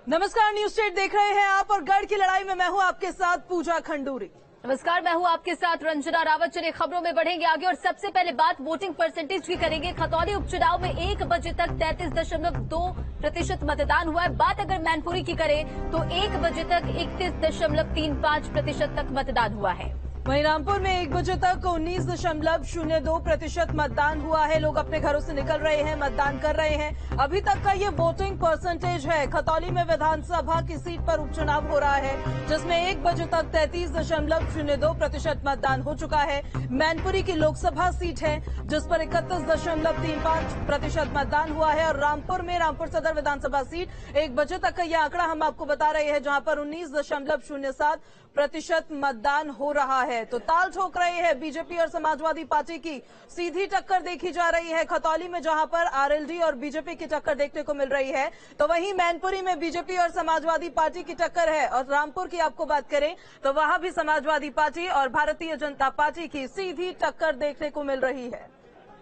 नमस्कार, news state देख रहे हैं आप और गढ़ की लड़ाई में मैं हूं आपके साथ पूजा खंडूरी। नमस्कार, मैं हूं आपके साथ रंजना रावत। चलिए खबरों में बढ़ेंगे आगे और सबसे पहले बात वोटिंग परसेंटेज की करेंगे। खतौली उपचुनाव में 1 बजे तक 33.2% मतदान हुआ है। बात अगर मैनपुरी की करें तो 1 बजे तक 31.35% तक मतदान हुआ है। वहीं रामपुर में 1 बजे तक 19.02% मतदान हुआ है। लोग अपने घरों से निकल रहे हैं, मतदान कर रहे हैं। अभी तक का ये वोटिंग परसेंटेज है। खतौली में विधानसभा की सीट पर उपचुनाव हो रहा है, जिसमें 1 बजे तक 33.02% मतदान हो चुका है। मैनपुरी की लोकसभा सीट है, जिस पर 31.35% मतदान हुआ है। और रामपुर में रामपुर सदर विधानसभा सीट 1 बजे तक का यह आंकड़ा हम आपको बता रहे हैं, जहां पर 19.07% मतदान हो रहा है। तो ताल ठोक रहे हैं बीजेपी और समाजवादी पार्टी की सीधी टक्कर देखी जा रही है खतौली में, जहां पर आरएलडी और बीजेपी की टक्कर देखने को मिल रही है। तो वहीं मैनपुरी में बीजेपी और समाजवादी पार्टी की टक्कर है। और रामपुर की आपको बात करें तो वहां भी समाजवादी पार्टी और भारतीय जनता पार्टी की सीधी टक्कर देखने को मिल रही है।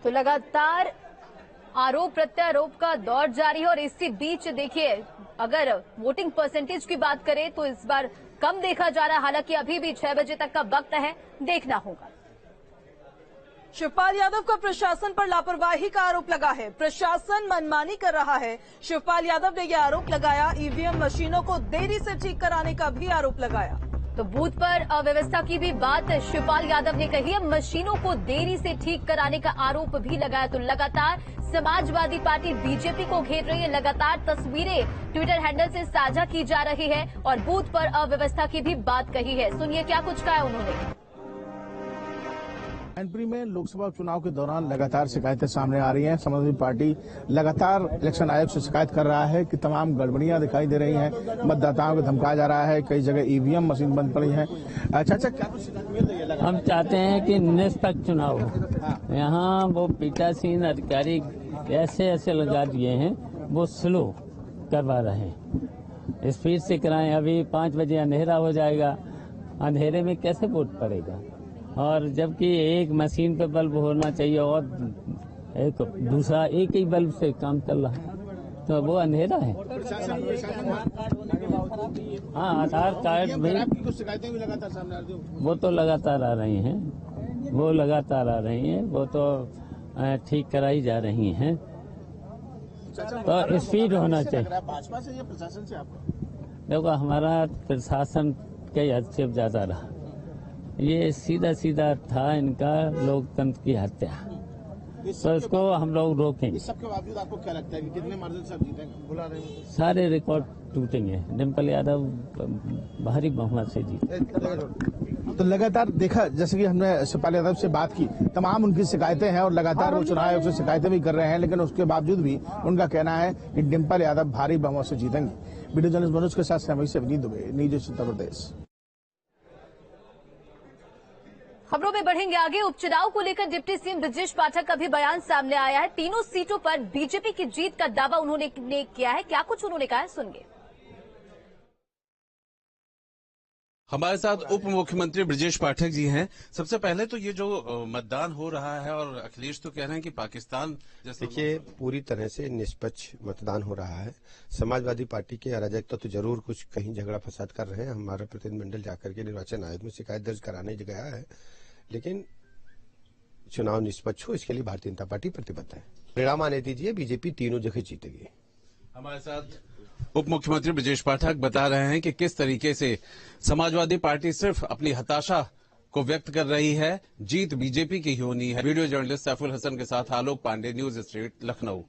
तो लगातार आरोप प्रत्यारोप का दौर जारी है और इसी बीच देखिए अगर वोटिंग परसेंटेज की बात करें तो इस बार कम देखा जा रहा है। हालांकि अभी भी 6 बजे तक का वक्त है, देखना होगा। शिवपाल यादव का प्रशासन पर लापरवाही का आरोप लगा है। प्रशासन मनमानी कर रहा है। शिवपाल यादव ने यह आरोप लगाया। ईवीएम मशीनों को देरी से ठीक कराने का भी आरोप लगाया। तो बूथ पर अव्यवस्था की भी बात शिवपाल यादव ने कही है। मशीनों को देरी से ठीक कराने का आरोप भी लगाया। तो लगातार समाजवादी पार्टी बीजेपी को घेर रही है। लगातार तस्वीरें ट्विटर हैंडल से साझा की जा रही है और बूथ पर अव्यवस्था की भी बात कही है। सुनिए क्या कुछ कहा है उन्होंने। मैनपुरी में लोकसभा चुनाव के दौरान लगातार शिकायतें सामने आ रही हैं। समाजवादी पार्टी लगातार इलेक्शन आयोग से शिकायत कर रहा है कि तमाम गड़बड़ियां दिखाई दे रही हैं। मतदाताओं को धमकाया जा रहा है। कई जगह ईवीएम मशीन बंद पड़ी है। अच्छा, क्या कुछ शिकायत मिल रही है? हम चाहते हैं कि निष्पक्ष चुनाव हो। यहाँ वो पीठासीन अधिकारी ऐसे लगा दिए हैं, वो स्लो करवा रहे हैं। स्पीड से कराएं। अभी 5 बजे अंधेरा हो जाएगा, अंधेरे में कैसे वोट पड़ेगा? और जबकि एक मशीन पे बल्ब होना चाहिए और दूसरा एक ही बल्ब से काम चल रहा है, तो वो अंधेरा है। हाँ, आधार कार्ड भी शिकायतें भी लगातार सामने आ रही हैं। वो तो लगातार आ रही हैं, वो तो ठीक कराई जा रही हैं। तो स्पीड होना चाहिए। भाजपा से या प्रशासन से आपको? देखो, हमारा प्रशासन कई हद से ज्यादा रहा। ये सीधा था इनका लोकतंत्र की हत्या। तो इसको हम लोग रोकेंगे। इस सबके बावजूद आपको क्या लगता है कि कितने मार्जिन से आप जीतेंगे? बुला रहे हैं सारे रिकॉर्ड टूटेंगे। डिम्पल यादव भारी बहुमत से जीते। तो लगातार देखा, जैसे कि हमने शिवपाल यादव से बात की, तमाम उनकी शिकायतें हैं और लगातार वो चुनाव आयोग से शिकायतें भी कर रहे हैं, लेकिन उसके बावजूद भी उनका कहना है कि डिम्पल यादव भारी बहुमत से जीतेंगे। वीडियो जर्नलिस्ट मनोज के साथ से अवनीत दुबे, न्यूज उत्तर प्रदेश। खबरों में बढ़ेंगे आगे। उपचुनाव को लेकर डिप्टी सीएम ब्रजेश पाठक का भी बयान सामने आया है। तीनों सीटों पर बीजेपी की जीत का दावा उन्होंने किया है। क्या कुछ उन्होंने कहा है, सुनिए। हमारे साथ उप मुख्यमंत्री ब्रजेश पाठक जी हैं। सबसे पहले तो ये जो मतदान हो रहा है और अखिलेश तो कह रहे हैं कि पाकिस्तान जैसे, देखिए पूरी तरह से निष्पक्ष मतदान हो रहा है। समाजवादी पार्टी के अराजकता तो जरूर कुछ कहीं झगड़ा फसाद कर रहे हैं। हमारा प्रतिनिधिमंडल जाकर के निर्वाचन आयोग में शिकायत दर्ज कराने गया है, लेकिन चुनाव निष्पक्ष हो इसके लिए भारतीय जनता पार्टी प्रतिबद्ध है। परिणाम आने दीजिए, बीजेपी तीनों जगह जीतेगी। हमारे साथ उप मुख्यमंत्री ब्रजेश पाठक बता रहे हैं कि किस तरीके से समाजवादी पार्टी सिर्फ अपनी हताशा को व्यक्त कर रही है। जीत बीजेपी की ही होनी है। वीडियो जर्नलिस्ट सैफुल हसन के साथ आलोक पांडे, न्यूज स्टेट, लखनऊ।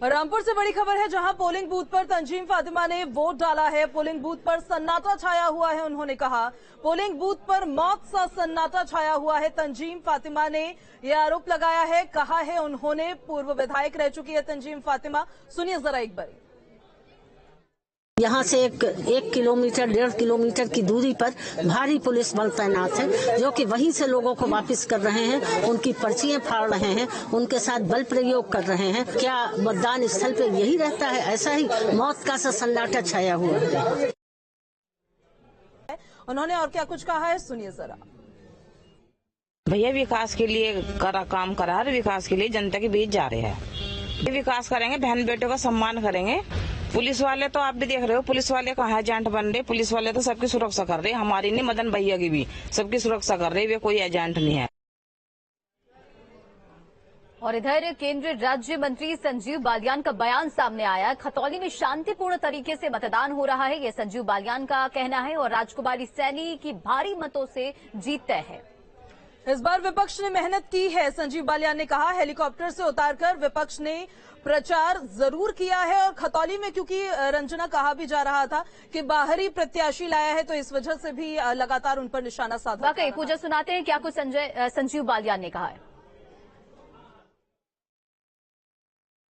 रामपुर से बड़ी खबर है, जहां पोलिंग बूथ पर तंजीम फातिमा ने वोट डाला है। पोलिंग बूथ पर सन्नाटा छाया हुआ है। उन्होंने कहा पोलिंग बूथ पर मौत सा सन्नाटा छाया हुआ है। तंजीम फातिमा ने यह आरोप लगाया है, कहा है उन्होंने। पूर्व विधायक रह चुकी है तंजीम फातिमा। सुनिए जरा एक बार। यहाँ से एक किलोमीटर 1.5 किलोमीटर की दूरी पर भारी पुलिस बल तैनात है, जो कि वहीं से लोगों को वापस कर रहे हैं, उनकी पर्चियां फाड़ रहे हैं, उनके साथ बल प्रयोग कर रहे हैं। क्या मतदान स्थल पे यही रहता है? ऐसा ही मौत का सा सन्नाटा छाया हुआ है। उन्होंने और क्या कुछ कहा है, सुनिए जरा। भैया विकास के लिए काम करा रहे, विकास के लिए जनता के बीच जा रहे हैं। विकास करेंगे, बहन बेटों का सम्मान करेंगे। पुलिस वाले तो आप भी देख रहे हो, पुलिस वाले कहाँ एजेंट बन रहे। पुलिस वाले तो सबकी सुरक्षा कर रहे, हमारी नहीं मदन भैया की भी सबकी सुरक्षा कर रहे, वे कोई एजेंट नहीं है। और इधर केंद्रीय राज्य मंत्री संजीव बालियान का बयान सामने आया। खतौली में शांतिपूर्ण तरीके से मतदान हो रहा है, ये संजीव बालियान का कहना है और राजकुमारी सैनी की भारी मतों से जीत तय है। इस बार विपक्ष ने मेहनत की है, संजीव बालियान ने कहा। हेलीकॉप्टर से उतारकर विपक्ष ने प्रचार जरूर किया है और खतौली में क्योंकि रंजना कहा भी जा रहा था कि बाहरी प्रत्याशी लाया है, तो इस वजह से भी लगातार उन पर निशाना साधा। वाकई पूजा सुनाते हैं क्या कुछ संजीव बालियान ने कहा है।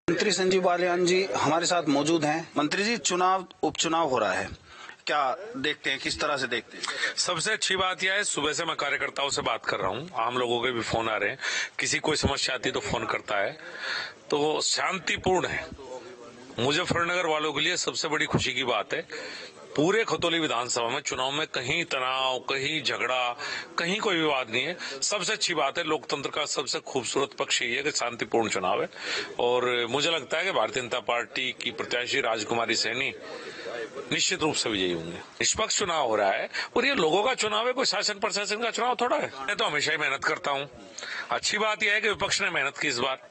मंत्री संजीव बालियान जी हमारे साथ मौजूद हैं। मंत्री जी, उपचुनाव हो रहा है, क्या देखते हैं, किस तरह से देखते हैं? सबसे अच्छी बात यह है, सुबह से मैं कार्यकर्ताओं से बात कर रहा हूं, आम लोगों के भी फोन आ रहे हैं, किसी कोई समस्या आती तो फोन करता है, तो शांतिपूर्ण है। मुजफ्फरनगर वालों के लिए सबसे बड़ी खुशी की बात है, पूरे खतौली विधानसभा में चुनाव में कहीं तनाव, कहीं झगड़ा, कहीं कोई विवाद नहीं है। सबसे अच्छी बात है, लोकतंत्र का सबसे खूबसूरत पक्ष ये है कि शांतिपूर्ण चुनाव है और मुझे लगता है कि भारतीय जनता पार्टी की प्रत्याशी राजकुमारी सैनी निश्चित रूप से विजयी होंगे। निष्पक्ष चुनाव हो रहा है और ये लोगों का चुनाव है, कोई शासन प्रशासन का चुनाव थोड़ा है। मैं तो हमेशा ही मेहनत करता हूँ। अच्छी बात यह है कि विपक्ष ने मेहनत की इस बार,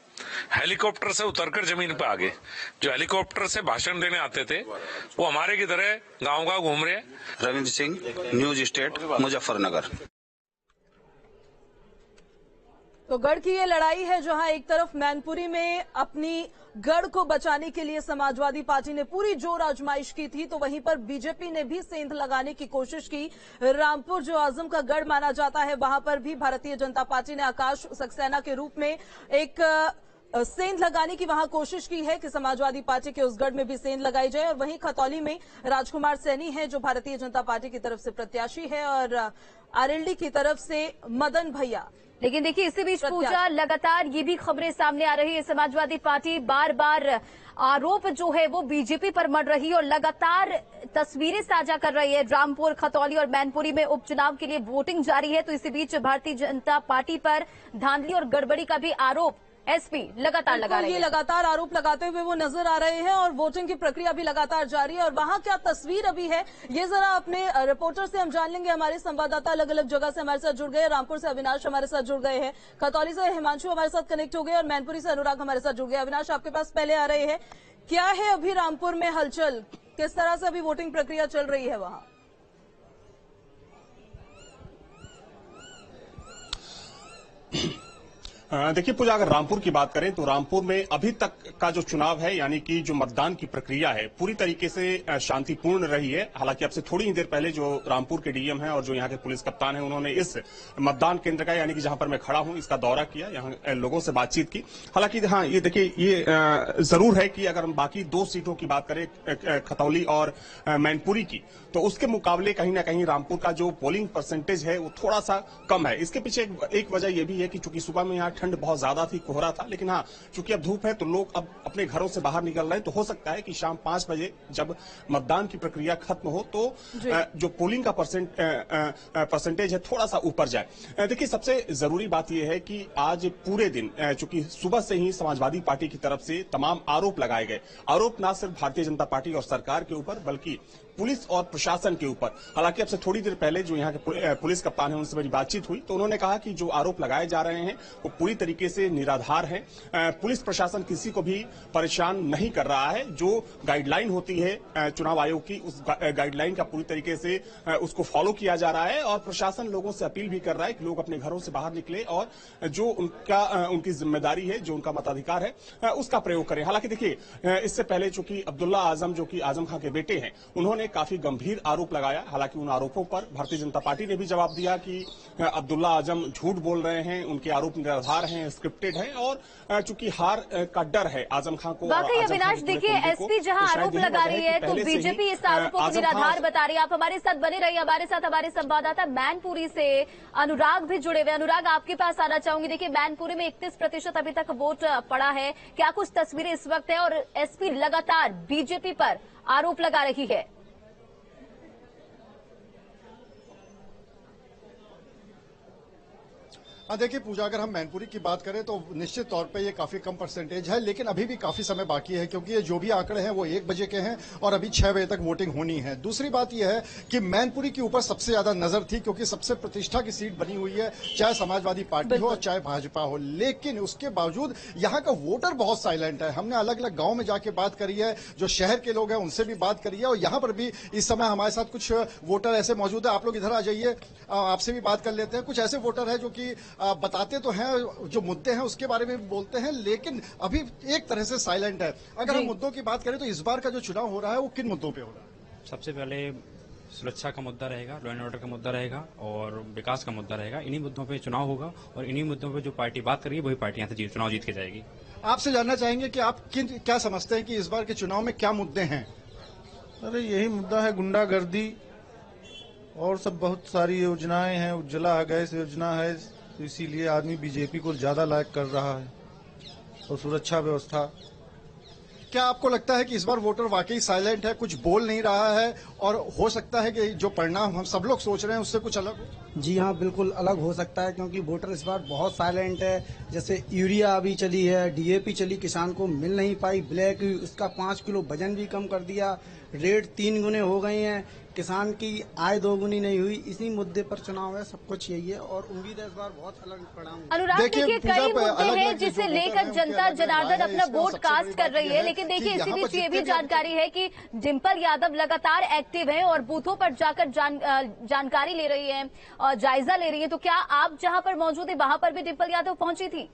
हेलीकॉप्टर से उतरकर जमीन पे आ गए। जो हेलीकॉप्टर से भाषण देने आते थे वो हमारे की तरह गाँव घूम रहे। Ravindra Singh, news state, Muzaffarnagar. तो गढ़ की ये लड़ाई है जहां एक तरफ मैनपुरी में अपनी गढ़ को बचाने के लिए समाजवादी पार्टी ने पूरी जोर आजमाइश की थी, तो वहीं पर बीजेपी ने भी सेंध लगाने की कोशिश की। रामपुर जो आजम का गढ़ माना जाता है, वहां पर भी भारतीय जनता पार्टी ने आकाश सक्सेना के रूप में एक सेंध लगाने की वहां कोशिश की है कि समाजवादी पार्टी के उस गढ़ में भी सेंध लगाई जाए। और वहीं खतौली में राजकुमार सैनी है जो भारतीय जनता पार्टी की तरफ से प्रत्याशी है और आरएलडी की तरफ से मदन भैया। लेकिन देखिए, इसी बीच पूजा लगातार ये भी खबरें सामने आ रही है, समाजवादी पार्टी बार बार आरोप जो है वो बीजेपी पर मढ़ रही है और लगातार तस्वीरें साझा कर रही है। रामपुर, खतौली और मैनपुरी में उपचुनाव के लिए वोटिंग जारी है, तो इसी बीच भारतीय जनता पार्टी पर धांधली और गड़बड़ी का भी आरोप एसपी लगातार लगा रहे हैं। ये लगातार आरोप लगाते हुए वो नजर आ रहे हैं और वोटिंग की प्रक्रिया भी लगातार जारी है। और वहां क्या तस्वीर अभी है, ये जरा अपने रिपोर्टर से हम जान लेंगे। हमारे संवाददाता अलग अलग जगह से हमारे साथ जुड़ गए। रामपुर से अविनाश हमारे साथ जुड़ गए हैं, खतौली से हिमांशु हमारे साथ कनेक्ट हो गए और मैनपुरी से अनुराग हमारे साथ जुड़ गए। अविनाश, आपके पास पहले आ रहे हैं, क्या है अभी रामपुर में हलचल, किस तरह से अभी वोटिंग प्रक्रिया चल रही है वहां? देखिए पूजा, अगर रामपुर की बात करें तो रामपुर में अभी तक का जो चुनाव है, यानी कि जो मतदान की प्रक्रिया है, पूरी तरीके से शांतिपूर्ण रही है। हालांकि अब से थोड़ी ही देर पहले जो रामपुर के डीएम हैं और जो यहाँ के पुलिस कप्तान हैं, उन्होंने इस मतदान केंद्र का, यानी कि जहां पर मैं खड़ा हूं, इसका दौरा किया, यहाँ लोगों से बातचीत की। हालांकि हाँ, ये देखिए, ये जरूर है कि अगर हम बाकी दो सीटों की बात करें, खतौली और मैनपुरी की, तो उसके मुकाबले कहीं ना कहीं रामपुर का जो पोलिंग परसेंटेज है वो थोड़ा सा कम है। इसके पीछे एक वजह यह भी है कि चूंकि सुबह में यहाँ ठंड बहुत ज्यादा थी, कोहरा था, लेकिन हाँ, चूंकि अब धूप है तो लोग अब अपने घरों से बाहर निकल रहे हैं, तो हो सकता है कि शाम 5 बजे जब मतदान की प्रक्रिया खत्म हो तो जो पोलिंग का परसेंटेज है थोड़ा सा ऊपर जाए। देखिए, सबसे जरूरी बात यह है कि आज पूरे दिन चूंकि सुबह से ही समाजवादी पार्टी की तरफ से तमाम आरोप लगाए गए। आरोप न सिर्फ भारतीय जनता पार्टी और सरकार के ऊपर बल्कि पुलिस और प्रशासन के ऊपर। हालांकि अब से थोड़ी देर पहले जो यहाँ के पुलिस कप्तान हैं उनसे मेरी बातचीत हुई, तो उन्होंने कहा कि जो आरोप लगाए जा रहे हैं वो पूरी तरीके से निराधार हैं। पुलिस प्रशासन किसी को भी परेशान नहीं कर रहा है। जो गाइडलाइन होती है चुनाव आयोग की, उस गाइडलाइन का पूरी तरीके से उसको फॉलो किया जा रहा है और प्रशासन लोगों से अपील भी कर रहा है कि लोग अपने घरों से बाहर निकले और जो उनकी जिम्मेदारी है, जो उनका मताधिकार है, उसका प्रयोग करें। हालांकि देखिए, इससे पहले चूंकि अब्दुल्ला आजम, जो कि आजम खां के बेटे हैं, उन्होंने काफी गंभीर आरोप लगाया। हालांकि उन आरोपों पर भारतीय जनता पार्टी ने भी जवाब दिया कि अब्दुल्ला आजम झूठ बोल रहे हैं, उनके आरोप निराधार हैं, स्क्रिप्टेड हैं और चूंकि हार का डर है आजम खां को। वाकई अविनाश, देखिए, एसपी जहां आरोप लगा रही है तो बीजेपी इस आरोपों को निराधार बता रही है। आप हमारे साथ बने रहिए, हमारे साथ हमारे संवाददाता मैनपुरी से अनुराग भी जुड़े हुए। अनुराग, आपके पास आना चाहूंगी। देखिए, मैनपुरी में 31% अभी तक वोट पड़ा है, क्या कुछ तस्वीरें इस वक्त है और एसपी लगातार बीजेपी पर आरोप लगा रही है? देखिए पूजा, अगर हम मैनपुरी की बात करें तो निश्चित तौर पे ये काफी कम परसेंटेज है, लेकिन अभी भी काफी समय बाकी है, क्योंकि ये जो भी आंकड़े हैं वो 1 बजे के हैं और अभी 6 बजे तक वोटिंग होनी है। दूसरी बात यह है कि मैनपुरी के ऊपर सबसे ज्यादा नजर थी, क्योंकि सबसे प्रतिष्ठा की सीट बनी हुई है, चाहे समाजवादी पार्टी हो और चाहे भाजपा हो, लेकिन उसके बावजूद यहाँ का वोटर बहुत साइलेंट है। हमने अलग अलग गाँव में जाके बात करी है, जो शहर के लोग हैं उनसे भी बात करी है, और यहाँ पर भी इस समय हमारे साथ कुछ वोटर ऐसे मौजूद है। आप लोग इधर आ जाइए, आपसे भी बात कर लेते हैं। कुछ ऐसे वोटर है जो कि बताते तो हैं, जो मुद्दे हैं उसके बारे में भी बोलते हैं, लेकिन अभी एक तरह से साइलेंट है। अगर हम मुद्दों की बात करें तो इस बार का जो चुनाव हो रहा है वो किन मुद्दों पे हो रहा है? सबसे पहले सुरक्षा का मुद्दा रहेगा, लॉ एंड ऑर्डर का मुद्दा रहेगा और विकास का मुद्दा रहेगा। इन्हीं मुद्दों पे चुनाव होगा और इन्हीं मुद्दों पे जो पार्टी बात करेगी वही पार्टी यहाँ से चुनाव जीत के जाएगी। आपसे जानना चाहेंगे कि आप क्या समझते हैं कि इस बार के चुनाव में क्या मुद्दे हैं? अरे यही मुद्दा है, गुंडागर्दी और सब बहुत सारी योजनाएं हैं, उज्ज्वला गैस योजना है, तो इसीलिए आदमी बीजेपी को ज्यादा लाइक कर रहा है, और सुरक्षा व्यवस्था। क्या आपको लगता है कि इस बार वोटर वाकई साइलेंट है, कुछ बोल नहीं रहा है, और हो सकता है कि जो परिणाम हम सब लोग सोच रहे हैं उससे कुछ अलग हो? जी हाँ, बिल्कुल अलग हो सकता है, क्योंकि वोटर इस बार बहुत साइलेंट है। जैसे यूरिया अभी चली है, डीएपी चली, किसान को मिल नहीं पाई, ब्लैक उसका 5 किलो वजन भी कम कर दिया, रेट 3 गुने हो गए हैं, किसान की आय 2 गुनी नहीं हुई। इसी मुद्दे पर चुनाव है, सब कुछ यही है, और उम्मीद है इस बार बहुत अलग परिणाम। अनुराग, देखिए कई मुद्दे हैं जिसे लेकर जनता जनार्दन अपना वोट कास्ट कर रही है, लेकिन देखिए इसी बीच ये भी जानकारी है कि डिंपल यादव लगातार एक्टिव हैं और बूथों पर जाकर जानकारी ले रही है और जायजा ले रही है। तो क्या आप जहां पर मौजूद है वहां पर भी डिंपल यादव पहुंची थी?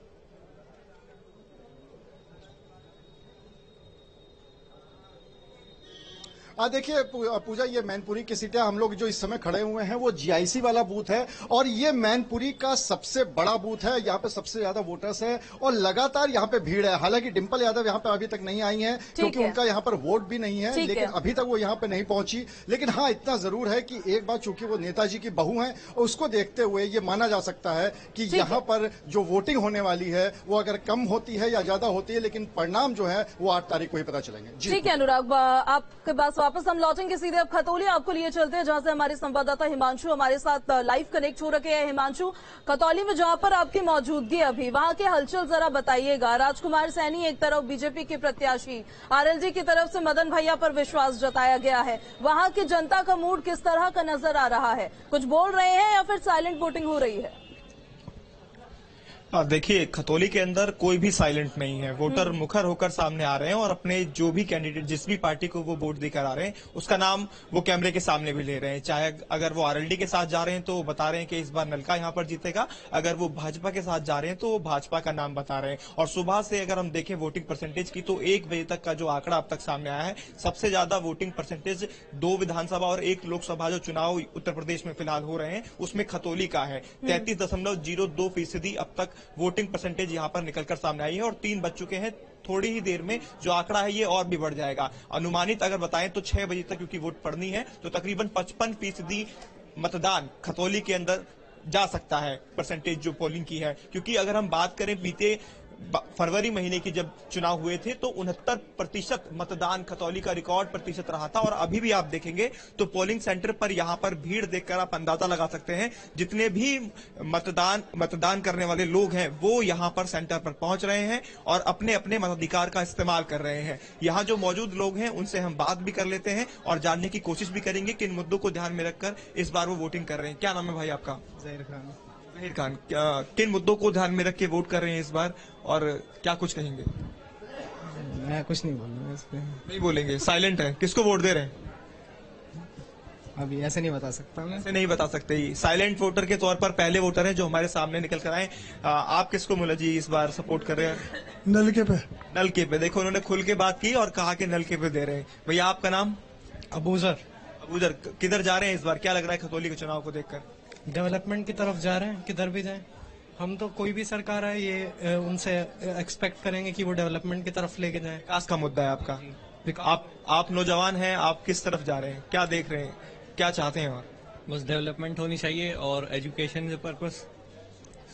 देखिए पूजा, ये मैनपुरी की सीटें, हम लोग जो इस समय खड़े हुए हैं वो जीआईसी वाला बूथ है, और ये मैनपुरी का सबसे बड़ा बूथ है। यहाँ पे सबसे ज्यादा वोटर्स है और लगातार यहाँ पे भीड़ है। हालांकि डिंपल यादव यहाँ पे अभी तक नहीं आई हैं, क्योंकि उनका यहाँ पर वोट भी नहीं है, लेकिन अभी तक वो यहाँ पे नहीं पहुंची। लेकिन हाँ, इतना जरूर है कि एक बार चूंकि वो नेताजी की बहू है, उसको देखते हुए ये माना जा सकता है कि यहाँ पर जो वोटिंग होने वाली है वो अगर कम होती है या ज्यादा होती है, लेकिन परिणाम जो है वो 8 तारीख को ही पता चलेंगे। ठीक है अनुराग, आपके पास वापस हम लौटेंगे सीधे अब खतौली आपको लिए चलते हैं, जहां से हमारे संवाददाता हिमांशु हमारे साथ लाइव कनेक्ट हो रखे हैं। हिमांशु, खतौली में जहां पर आपकी मौजूदगी अभी, वहां के हलचल जरा बताइएगा। राजकुमार सैनी एक तरफ बीजेपी के प्रत्याशी, आरएलडी की तरफ से मदन भैया पर विश्वास जताया गया है, वहां की जनता का मूड किस तरह का नजर आ रहा है? कुछ बोल रहे हैं या फिर साइलेंट वोटिंग हो रही है? देखिए, खतौली के अंदर कोई भी साइलेंट नहीं है। वोटर मुखर होकर सामने आ रहे हैं और अपने जो भी कैंडिडेट, जिस भी पार्टी को वो वोट देकर आ रहे हैं, उसका नाम वो कैमरे के सामने भी ले रहे हैं। चाहे अगर वो आरएलडी के साथ जा रहे हैं तो वो बता रहे हैं कि इस बार नलका यहाँ पर जीतेगा, अगर वो भाजपा के साथ जा रहे हैं तो वो भाजपा का नाम बता रहे हैं। और सुबह से अगर हम देखें वोटिंग परसेंटेज की, तो 1 बजे तक का जो आंकड़ा अब तक सामने आया है, सबसे ज्यादा वोटिंग परसेंटेज 2 विधानसभा और 1 लोकसभा जो चुनाव उत्तर प्रदेश में फिलहाल हो रहे हैं उसमें खतौली का है। 33.02% अब तक वोटिंग परसेंटेज यहाँ पर निकलकर सामने आई है और 3 बज चुके हैं। थोड़ी ही देर में जो आंकड़ा है ये और भी बढ़ जाएगा। अनुमानित अगर बताएं तो 6 बजे तक क्योंकि वोट पड़नी है, तो तकरीबन 55% मतदान खतौली के अंदर जा सकता है, परसेंटेज जो पोलिंग की है। क्योंकि अगर हम बात करें बीते फरवरी महीने की जब चुनाव हुए थे तो 69% मतदान खतौली का रिकॉर्ड प्रतिशत रहा था, और अभी भी आप देखेंगे तो पोलिंग सेंटर पर यहाँ पर भीड़ देखकर आप अंदाजा लगा सकते हैं, जितने भी मतदान करने वाले लोग हैं वो यहाँ पर सेंटर पर पहुंच रहे हैं और अपने अपने मताधिकार का इस्तेमाल कर रहे हैं। यहाँ जो मौजूद लोग हैं उनसे हम बात भी कर लेते हैं और जानने की कोशिश भी करेंगे कि इन मुद्दों को ध्यान में रखकर इस बार वो वोटिंग कर रहे हैं। क्या नाम है भाई आपका? ज़हीर खान। ज़हीर खान, किन मुद्दों को ध्यान में रख के वोट कर रहे हैं इस बार और क्या कुछ कहेंगे? मैं कुछ नहीं बोलूंगा इस पे। नहीं बोलेंगे, साइलेंट है। किसको वोट दे रहे हैं? अभी ऐसे नहीं बता सकता मैं। ऐसे नहीं बता सकते। साइलेंट वोटर के तौर पर पहले वोटर हैं जो हमारे सामने निकल कर आए। आप किसको मुला जी इस बार सपोर्ट कर रहे हैं? नलके पे। नलके पे। देखो उन्होंने खुल के बात की और कहा कि नलके पे दे रहे हैं। भैया आपका नाम? अबूजर। अबूजर, किधर जा रहे हैं इस बार? क्या लग रहा है खतौली के चुनाव को देखकर? डेवलपमेंट की तरफ जा रहे हैं, किधर भी जाएं। हम तो कोई भी सरकार है ये उनसे एक्सपेक्ट करेंगे कि वो डेवलपमेंट की तरफ लेके जाएं। विकास का मुद्दा है आपका। आप नौजवान हैं, आप किस तरफ जा रहे हैं? क्या देख रहे हैं, क्या चाहते हैं? और बस डेवलपमेंट होनी चाहिए और एजुकेशन के पर्पस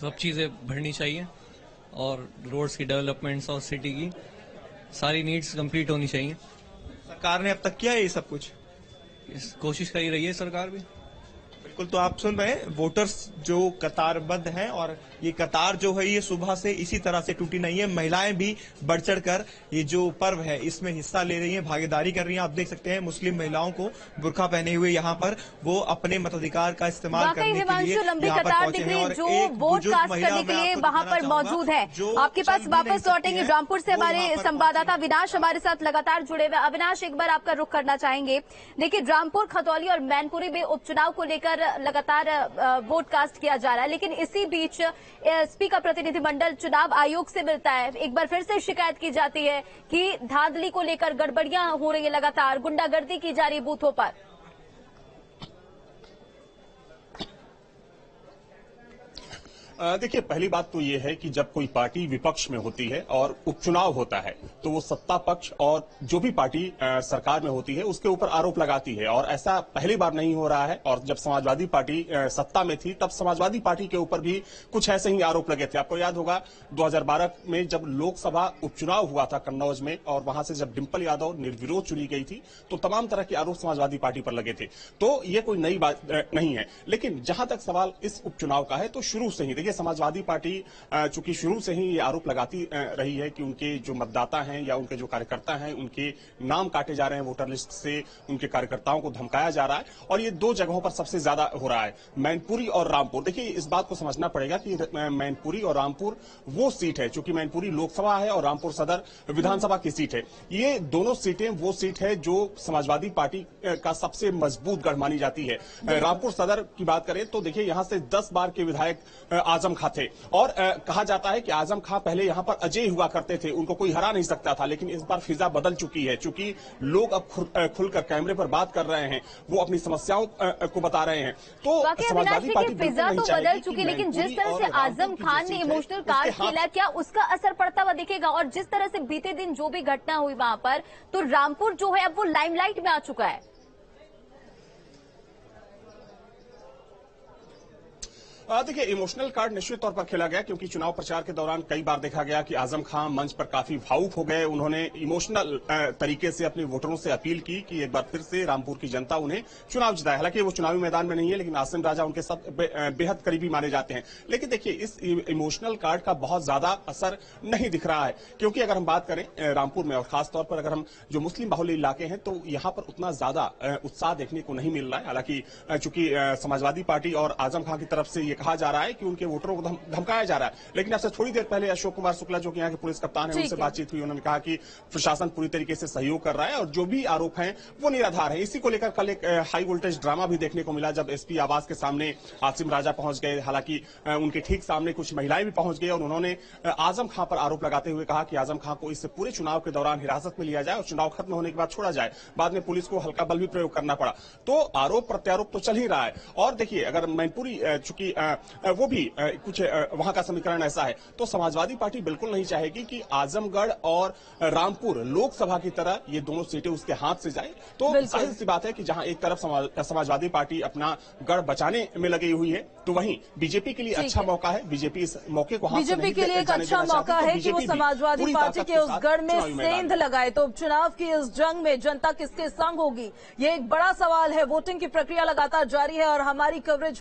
सब चीजें बढ़नी चाहिए और रोड्स की डेवलपमेंट्स और सिटी की सारी नीड्स कंप्लीट होनी चाहिए। सरकार ने अब तक किया है ये सब कुछ? कोशिश कर ही रही है सरकार भी। बिल्कुल, तो आप सुन रहे हैं वोटर्स जो कतारबद्ध हैं और ये कतार जो है ये सुबह से इसी तरह से टूटी नहीं है। महिलाएं भी बढ़ चढ़कर ये जो पर्व है इसमें हिस्सा ले रही हैं, भागीदारी कर रही हैं। आप देख सकते हैं मुस्लिम महिलाओं को बुर्का पहने हुए यहाँ पर वो अपने मताधिकार का इस्तेमाल करने के लिए लंबी यहाँ पर कतार पहुंचे दिख हैं। रही है और जो एक वोट कास्ट करने के लिए वहां पर मौजूद है। आपके पास वापस लौटेंगे, रामपुर से हमारे संवाददाता अविनाश हमारे साथ लगातार जुड़े हुए। अविनाश, एक बार आपका रुख करना चाहेंगे। देखिए, रामपुर, खतौली और मैनपुरी में उपचुनाव को लेकर लगातार वोट कास्ट किया जा रहा है, लेकिन इसी बीच एसपी का प्रतिनिधिमंडल चुनाव आयोग से मिलता है। एक बार फिर से शिकायत की जाती है कि धांधली को लेकर गड़बड़ियां हो रही है, लगातार गुंडागर्दी की जा रही है बूथों पर। देखिए, पहली बात तो ये है कि जब कोई पार्टी विपक्ष में होती है और उपचुनाव होता है तो वो सत्ता पक्ष और जो भी पार्टी सरकार में होती है उसके ऊपर आरोप लगाती है, और ऐसा पहली बार नहीं हो रहा है। और जब समाजवादी पार्टी सत्ता में थी तब समाजवादी पार्टी के ऊपर भी कुछ ऐसे ही आरोप लगे थे। आपको याद होगा 2012 में जब लोकसभा उपचुनाव हुआ था कन्नौज में, और वहां से जब डिंपल यादव निर्विरोध चुनी गई थी तो तमाम तरह के आरोप समाजवादी पार्टी पर लगे थे। तो ये कोई नई बात नहीं है। लेकिन जहां तक सवाल इस उपचुनाव का है तो शुरू से ही देखिए समाजवादी पार्टी चूंकि शुरू से ही ये आरोप लगाती रही है कि उनके जो मतदाता हैं या उनके जो कार्यकर्ता हैं उनके नाम काटे जा रहे हैं वोटर लिस्ट से, उनके कार्यकर्ताओं को धमकाया जा रहा है। और ये दो जगहों पर सबसे ज्यादा हो रहा है, मैनपुरी और रामपुर। देखिए, इस बात को समझना पड़ेगा कि मैनपुरी और रामपुर वो सीट है, चूंकि मैनपुरी लोकसभा है और रामपुर सदर विधानसभा की सीट है। ये दोनों सीटें वो सीट है जो समाजवादी पार्टी का सबसे मजबूत गढ़ मानी जाती है। रामपुर सदर की बात करें तो देखिए यहां से 10 बार के विधायक आजम खां थे, और कहा जाता है कि आजम खां पहले यहां पर अजय हुआ करते थे, उनको कोई हरा नहीं सकता था। लेकिन इस बार फिजा बदल चुकी है, चूंकि लोग अब खुलकर कैमरे पर बात कर रहे हैं, वो अपनी समस्याओं को बता रहे हैं। तो समाजवादी पार्टी फिजा तो बदल चुकी, लेकिन जिस तरह से आजम खान ने इमोशनल कार्ड खेला, क्या उसका असर पड़ता हुआ दिखेगा? और जिस तरह से बीते दिन जो भी घटना हुई वहां पर, तो रामपुर जो है अब वो लाइमलाइट में आ चुका है। देखिए, इमोशनल कार्ड निश्चित तौर पर खेला गया, क्योंकि चुनाव प्रचार के दौरान कई बार देखा गया कि आजम खां मंच पर काफी भावुक हो गए। उन्होंने इमोशनल तरीके से अपने वोटरों से अपील की कि एक बार फिर से रामपुर की जनता उन्हें चुनाव जिताए। हालांकि वो चुनावी मैदान में नहीं है, लेकिन आसिम राजा उनके साथ बेहद करीबी माने जाते हैं। लेकिन देखिए, इस इमोशनल कार्ड का बहुत ज्यादा असर नहीं दिख रहा है, क्योंकि अगर हम बात करें रामपुर में और खासतौर पर अगर हम जो मुस्लिम बाहुल्य इलाके हैं तो यहाँ पर उतना ज्यादा उत्साह देखने को नहीं मिल रहा है। हालांकि चूंकि समाजवादी पार्टी और आजम खां की तरफ से ये कहा जा रहा है कि उनके वोटरों को धमकाया जा रहा है। लेकिन आपसे थोड़ी देर पहले अशोक कुमार शुक्ला जो कि यहाँ के पुलिस कप्तान है, उनसे बातचीत हुई। उन्होंने कहा कि प्रशासन पूरी तरीके से सहयोग कर रहा है और जो भी आरोप हैं वो निराधार है। इसी को लेकर कल एक हाई वोल्टेज ड्रामा भी देखने को मिला, जब एसपी आवास के सामने आसिम राजा पहुंच गए। हालांकि उनके ठीक सामने कुछ महिलाएं भी पहुंच गई और उन्होंने आजम खां पर आरोप लगाते हुए कहा कि आजम खां को इस पूरे चुनाव के दौरान हिरासत में लिया जाए और चुनाव खत्म होने के बाद छोड़ा जाए। बाद में पुलिस को हल्का बल भी प्रयोग करना पड़ा। तो आरोप प्रत्यारोप तो चल ही रहा है। और देखिए, अगर मैनपुरी चूंकि वो भी कुछ वहां का समीकरण ऐसा है, तो समाजवादी पार्टी बिल्कुल नहीं चाहेगी कि आजमगढ़ और रामपुर लोकसभा की तरह ये दोनों सीटें उसके हाथ से जाए। तो जाहिर सी बात है कि जहां एक तरफ समाजवादी पार्टी अपना गढ़ बचाने में लगी हुई है, तो वहीं बीजेपी के लिए अच्छा मौका है। बीजेपी इस मौके को बीजेपी के लिए एक अच्छा मौका है कि वो समाजवादी पार्टी के उस गढ़ में सेंध लगाए। तो उपचुनाव की इस जंग में जनता किसके संग होगी, ये एक बड़ा सवाल है। वोटिंग की प्रक्रिया लगातार जारी है और हमारी कवरेज